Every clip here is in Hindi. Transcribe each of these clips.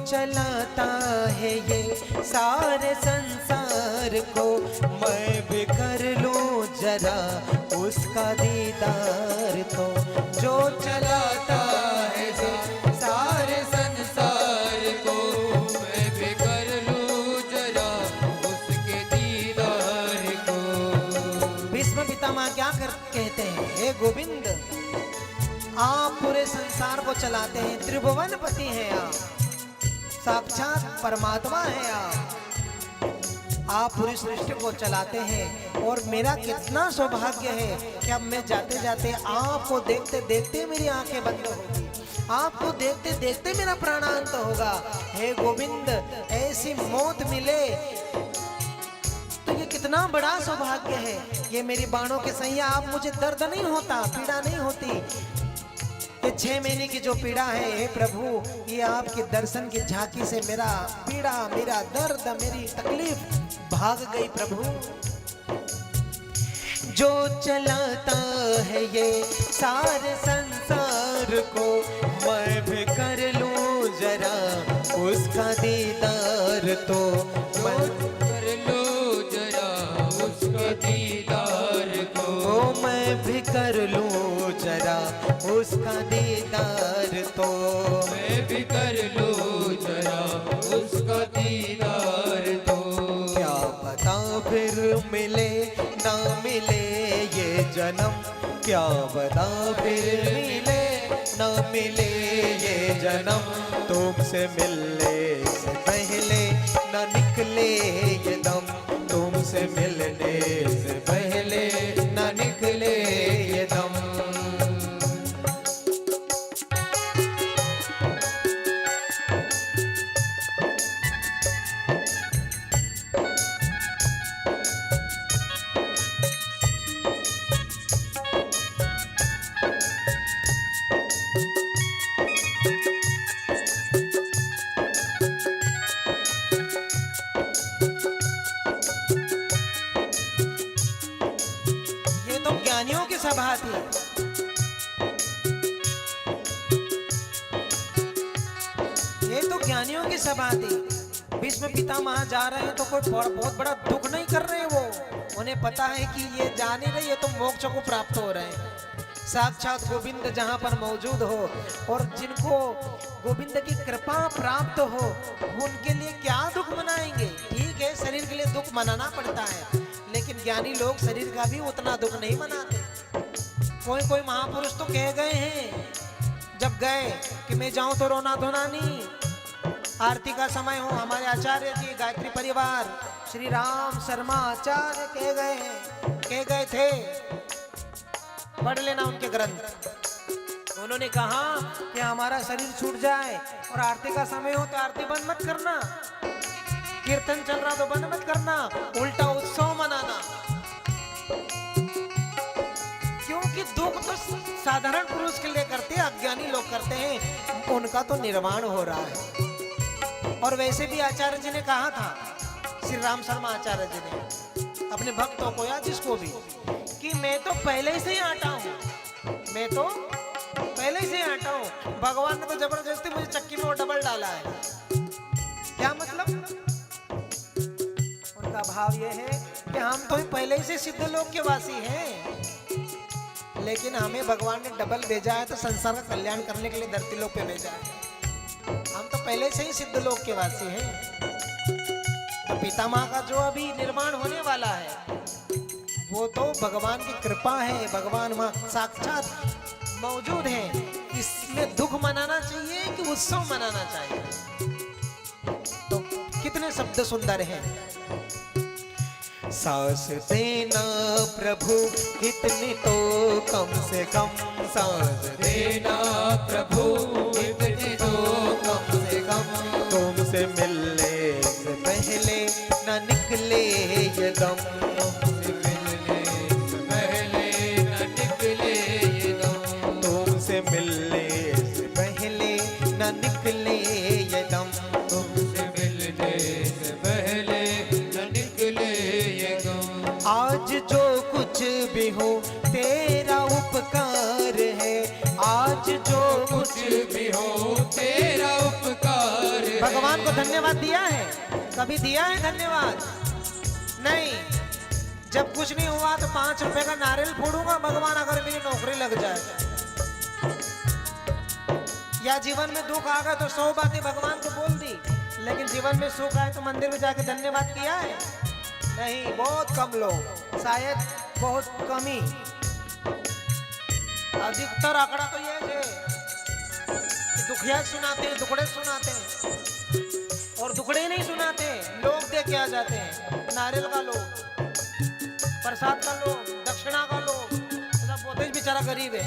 चलाता है ये सारे संसार को, मैं भी कर लूं जरा उसका दीदार तो। जो चलाता है ये सारे संसार को, मैं भी कर लूं जरा उसके दीदार को। भीष्म पितामह क्या कहते हैं? हे गोविंद, आप पूरे संसार को चलाते हैं, त्रिभुवन पति हैं आप, साक्षात परमात्मा है आप पूरी सृष्टि को चलाते हैं। और मेरा कितना सौभाग्य है कि अब मैं जाते जाते आपको देखते देखते मेरी आंखें बंद होगी, आपको देखते देखते मेरा प्राणांत होगा। हे गोविंद, ऐसी मौत मिले तो ये कितना बड़ा सौभाग्य है। ये मेरी बाणों के सैया आप, मुझे दर्द नहीं होता, पीड़ा नहीं होती। ये 6 महीने की जो पीड़ा है, हे प्रभु, ये आपके दर्शन की झांकी से मेरा पीड़ा, मेरा दर्द, मेरी तकलीफ भाग गई प्रभु। जो चलाता है ये सारे संसार को, मैं भी कर लूं जरा उसका दीदार तो। मैं कर लूं जरा उसका दीदार को, मैं भी कर लूं जरा उसका दीदार तो। मैं भी कर लूं जरा उसका दीदार तो। क्या पता फिर मिले ना मिले ये जन्म, क्या पता फिर मिले ना मिले ये जन्म। तुमसे मिलने से पहले ना निकले ये दम, तुमसे मिलने से पहले ना निकले ये दम। ज्ञानियों की सभा थी, ये तो ज्ञानियों की सभा थी। भीष्म पितामह जा रहे हैं तो कोई बहुत बड़ा दुख नहीं कर रहे वो, उन्हें पता है कि ये जा नहीं रहे, ये तो मोक्ष को प्राप्त हो रहे हैं। साक्षात गोविंद जहां पर मौजूद हो और जिनको गोविंद की कृपा प्राप्त हो, उनके लिए क्या दुख मनाएंगे। ठीक है, शरीर के लिए दुख मनाना पड़ता है, लेकिन ज्ञानी लोग शरीर का भी उतना दुख नहीं मनाते। कोई कोई महापुरुष तो कह गए हैं जब गए कि मैं जाऊं तो रोना धोना नहीं, आरती का समय हो। हमारे आचार्य जी गायत्री परिवार श्री राम शर्मा आचार्य कह गए थे, पढ़ लेना उनके ग्रंथ। उन्होंने कहा कि हमारा शरीर छूट जाए और आरती का समय हो तो आरती बंद मत करना, कीर्तन चल रहा तो बंद मत करना, उल्टा उत्सव मनाना। क्योंकि दुख तो साधारण पुरुष के लिए करते हैं, अज्ञानी लोग करते हैं, उनका तो निर्वाण हो रहा है। और वैसे भी आचार्य जी ने कहा था, श्री राम शर्मा आचार्य जी ने अपने भक्तों को या जिसको भी, कि मैं तो पहले से ही आटा हूँ, मैं तो पहले से ही आटा हूँ। भगवान ने तो जबरदस्ती मुझे चक्की में वो डबल डाला है। क्या मतलब? उनका भाव ये है कि हम तो पहले से सिद्ध लोक के वासी हैं, लेकिन हमें भगवान ने डबल भेजा है तो संसार का कल्याण करने के लिए धरती लोक पे भेजा है। हम तो पहले से ही सिद्ध लोक के वासी हैं। तो पितामह का जो अभी निर्माण होने वाला है वो तो भगवान की कृपा है, भगवान वहाँ साक्षात मौजूद है। इसमें दुख मनाना चाहिए कि उत्सव मनाना चाहिए? तो कितने शब्द सुंदर हैं। सांस देना प्रभु इतनी तो कम से कम, सांस देना प्रभु इतनी तो कम से कम। तुमसे मिलने से पहले न निकले ये दम, निकले ये दम। तुमसे मिलने से पहले न निकले ये गम। आज जो कुछ भी हो तेरा उपकार है, आज जो कुछ भी हो तेरा उपकार है। भगवान को धन्यवाद दिया है? कभी दिया है धन्यवाद? नहीं। जब कुछ नहीं हुआ तो 5 रुपए का नारियल फोड़ूंगा भगवान अगर मेरी नौकरी लग जाए, या जीवन में दुख आ गया तो 100 बातें भगवान को बोल दी, लेकिन जीवन में सुख आए तो मंदिर में जाके धन्यवाद किया है? नहीं, बहुत कम लोग, शायद बहुत कम ही। अधिकतर आंकड़ा तो ये है कि दुखिया सुनाते हैं, दुखड़े सुनाते हैं, और दुखड़े नहीं सुनाते, लोग दे के आ जाते हैं। नारियल का लोग, प्रसाद का लोग, दक्षिणा का लोग, सब बोलते हैं बेचारा गरीब है।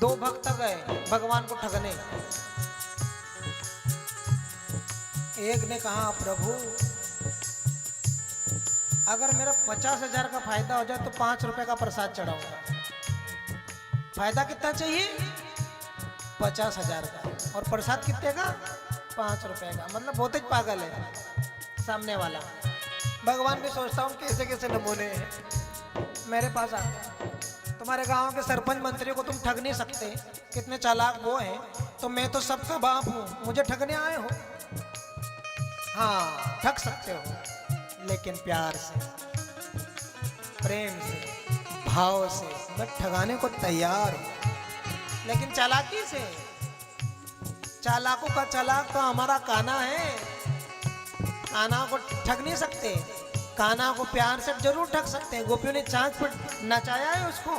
दो भक्त गए भगवान को ठगने। एक ने कहा प्रभु अगर मेरा 50,000 का फायदा हो जाए तो 5 रुपए का प्रसाद चढ़ाऊंगा। फायदा कितना चाहिए? 50,000 का, और प्रसाद कितने का? 5 रुपए का। मतलब बहुत ही पागल है सामने वाला। भगवान भी सोचता हूँ कैसे कैसे नमूने हैं मेरे पास आते हैं। तुम्हारे गांव के सरपंच मंत्री को तुम ठग नहीं सकते, कितने चालाक वो हैं। तो मैं तो सबका बाप हूँ, मुझे ठगने आए हो? हाँ, ठग सकते हो, लेकिन प्यार से, प्रेम से, भाव से मैं ठगाने को तैयार हूँ, लेकिन चालाकी से। चालाकों का चालाक तो हमारा कान्हा है। कान्हा को ठग नहीं सकते, कान्हा को प्यार से जरूर ठग सकते हैं। गोपियों ने चांद पर नचाया है उसको,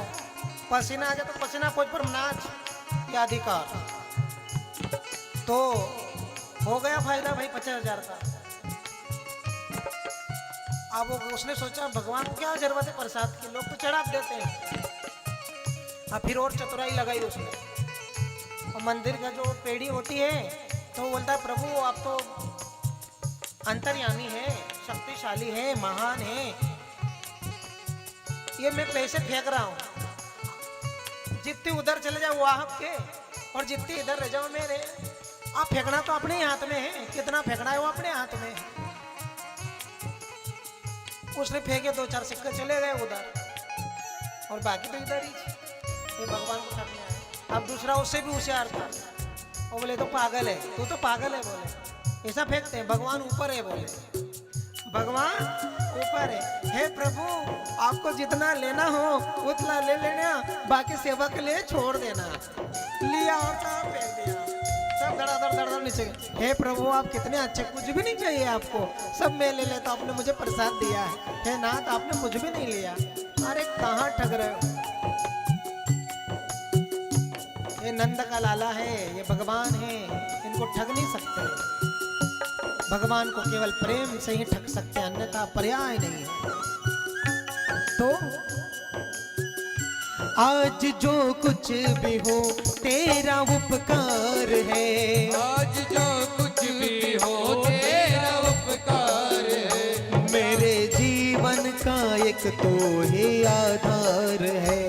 पसीना आ जाए तो पसीना पोंछ पर नाच, ये अधिकार। तो हो गया फायदा भाई 50,000 का। अब उसने सोचा भगवान को क्या जरूरत है प्रसाद की, लोग तो चढ़ा देते हैं। अब फिर और चतुराई लगाई उसने, और मंदिर का जो पेड़ी होती है तो वो बोलता है प्रभु आप तो अंतर्यामी है, शक्तिशाली है, महान है, ये मैं पैसे फेंक रहा हूँ, जितनी उधर चले जाओ वो आपके और जितनी इधर रह जाओ मेरे। आप फेंकना तो अपने ही हाथ में है, कितना फेंकना है वो अपने हाथ में है। उसने फेंके 2-4 सिक्के चले गए उधर, और बाकी तो इधर ही। ये भगवान को ठगने आया। अब दूसरा उससे भी होशियार था, वो बोले तो पागल है, तू तो पागल है। बोले ऐसा फेंकते हैं, भगवान ऊपर है। बोले भगवान ऊपर है। हे प्रभु आपको जितना लेना हो उतना ले लेना, बाकी सेवा के लिए छोड़ देना। लिया और कहाँ फेंक दिया, सब धड़ाधड़ नीचे। हे प्रभु आप कितने अच्छे, कुछ भी नहीं चाहिए आपको, सब मैं ले लेता, आपने मुझे प्रसाद दिया है। हे नाथ आपने कुछ भी नहीं लिया। अरे कहाँ ठग रहे हो, ये नंद का लाला है, ये भगवान है, इनको ठग नहीं सकते। भगवान को केवल प्रेम से ही ठग सकते हैं, अन्यथा पर्याय नहीं है। तो आज जो कुछ भी हो तेरा उपकार है, आज जो कुछ भी हो तेरा उपकार है। मेरे जीवन का एक तो ही आधार है,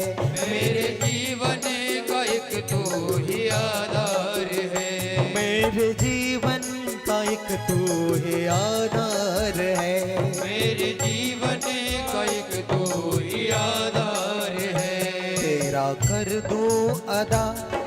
मेरे जीवन का एक तो ही आधार है। मेरे जीवन का एक तो ही आधार है, मेरे जीवन का एक तो ही आधार है। तेरा कर दो अदा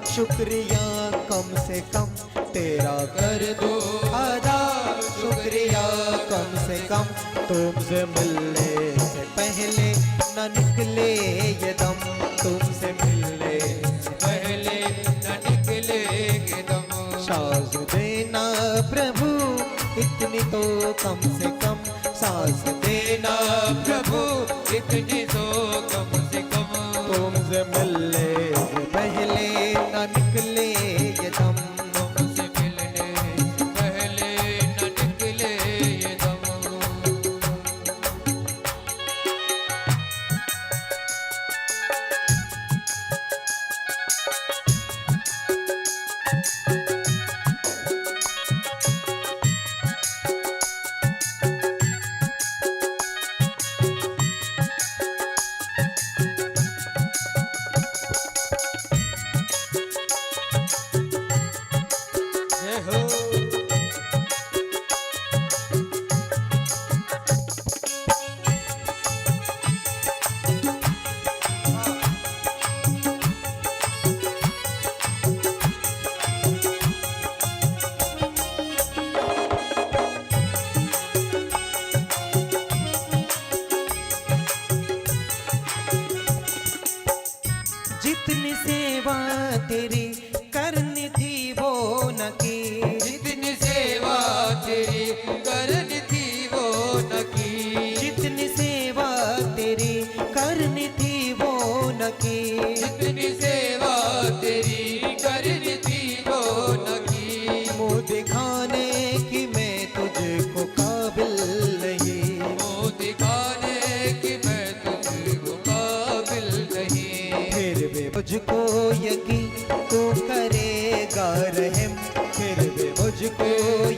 शुक्रिया कम से कम, तेरा कर दो अदा शुक्रिया कम से कम। तुमसे मिलने से पहले न निकले ये दम, तुमसे मिलने से पहले न निकले ये दम। सांस देना प्रभु इतनी तो कम से कम, सांस देना प्रभु इतनी तो कम से कम। तुमसे मिलने से पहले न निकले ये दम, तुमसे मिलने से पहले न निकले ये दम।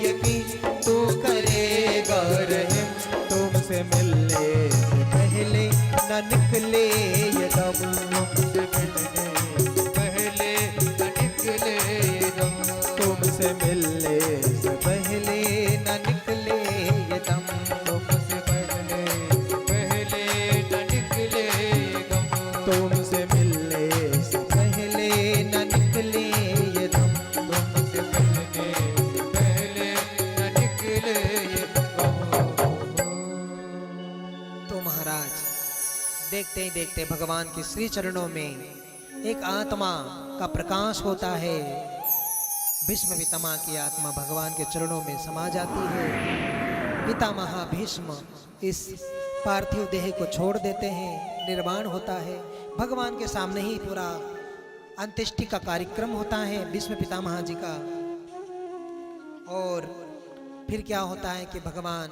यकीन तू करेगा रहम, तुमसे मिलने से पहले न निकले ये दम, तुमसे मिलने से पहले न निकले दम, तुमसे मिलने से पहले न निकले ये दम, तुमसे मिलने से पहले न निकले दम, तुमसे मिलने से पहले न निकले ये दम। तुमसे मिलने से पहले न निकले दम। तो महाराज देखते ही देखते भगवान के श्री चरणों में एक आत्मा का प्रकाश होता है। भीष्म पितामह की आत्मा भगवान के चरणों में समा जाती है। पितामह भीष्म इस पार्थिव देह को छोड़ देते हैं, निर्वाण होता है। भगवान के सामने ही पूरा अंत्येष्टि का कार्यक्रम होता है भीष्म पितामह जी का। और फिर क्या होता है कि भगवान